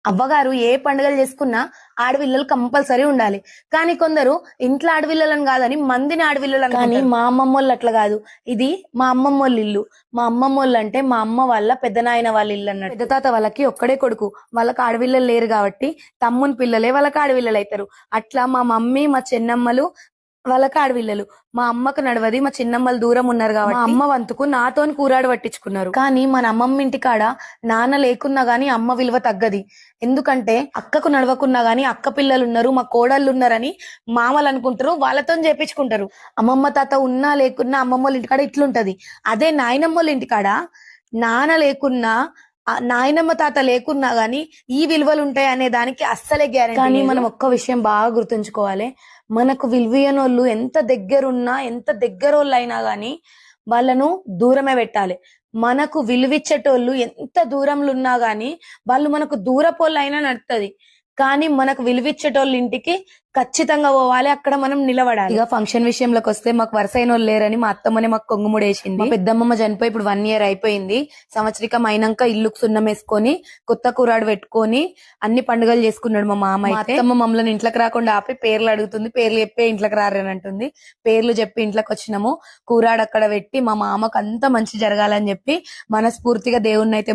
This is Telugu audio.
అవ్వగారు ఏ పండుగలు చేసుకున్నా ఆడపిల్లలు కంపల్సరీ ఉండాలి. కానీ కొందరు ఇంట్లో ఆడపిల్లలను కాదని మందిని ఆడపిల్లలను కానీ మా అమ్మమ్మోళ్ళు అట్లా కాదు. ఇది మా అమ్మమ్మోళ్ళ ఇల్లు. మా అమ్మమ్మోళ్ళు అంటే మా అమ్మ వాళ్ళ పెద్దనాయన వాళ్ళ ఇల్లు అన్నట్టు. పెద్ద తాత వాళ్ళకి ఒక్కడే కొడుకు. వాళ్ళకి ఆడపిల్లలు లేరు కాబట్టి తమ్ముని పిల్లలే వాళ్ళకి ఆడపిల్లలు అవుతారు. అట్లా మా మమ్మీ మా చిన్నమ్మలు వాళ్ళకి ఆడపిల్లలు. మా అమ్మకు నడవది, మా చిన్నమ్మలు దూరం ఉన్నారు కాబట్టి మా అమ్మ వంతుకు నాతోని కూరాడు పట్టించుకున్నారు. కానీ మన అమ్మమ్మ ఇంటికాడ నాన్న లేకున్నా గానీ అమ్మ విలువ తగ్గది. ఎందుకంటే అక్కకు నడవకున్నా గానీ అక్క పిల్లలు ఉన్నారు, మా కోడళ్ళు ఉన్నారని మామలు అనుకుంటారు, వాళ్ళతో చేపించుకుంటారు. అమ్మమ్మ తాత ఉన్నా లేకున్నా అమ్మమ్మోళ్ళ ఇంటికాడ ఇట్లుంటది. అదే నాయనమ్మోళ్ళ ఇంటికాడ నాన్న లేకున్నా నాయనమ్మ తాత లేకున్నా గానీ ఈ విలువలు ఉంటాయి అనే దానికి అస్సలే గ్యారెంటీ. కానీ మనం ఒక్క విషయం బాగా గుర్తుంచుకోవాలి. మనకు విలువైనోళ్ళు ఎంత దగ్గరున్నా ఎంత దగ్గరోళ్ళు అయినా గానీ వాళ్ళను దూరమే పెట్టాలి. మనకు విలువిచ్చేటోళ్ళు ఎంత దూరంలో ఉన్నా గానీ వాళ్ళు మనకు దూరపోళ్ళు అయినా నడుతుంది. కానీ మనకు విలువిచ్చేటోళ్ళ ఇంటికి ఖచ్చితంగా పోవాలి, అక్కడ మనం నిలబడాలి. ఇక ఫంక్షన్ విషయంలోకి వస్తే మాకు వరుస అయిన వాళ్ళు లేరని మా అత్తమ్మనే మాకు కొంగుముడేసింది. మా పెద్దమ్మమ్మ చనిపోయి ఇప్పుడు 1 year అయిపోయింది. సంవత్సరికం అయినాక ఇల్లుకు సున్నం వేసుకొని కొత్త కూరాడు పెట్టుకొని అన్ని పండుగలు చేసుకున్నాడు మా మామ. అయితే అత్తమ్మ మమ్మల్ని ఇంట్లోకి రాకుండా ఆపి పేర్లు అడుగుతుంది. పేర్లు చెప్పే ఇంట్లోకి రారని అంటుంది. పేర్లు చెప్పి ఇంట్లోకి వచ్చినాము. కూరాడు అక్కడ పెట్టి మా మామకు అంతా మంచి జరగాలని చెప్పి మనస్ఫూర్తిగా దేవుణ్ణి అయితే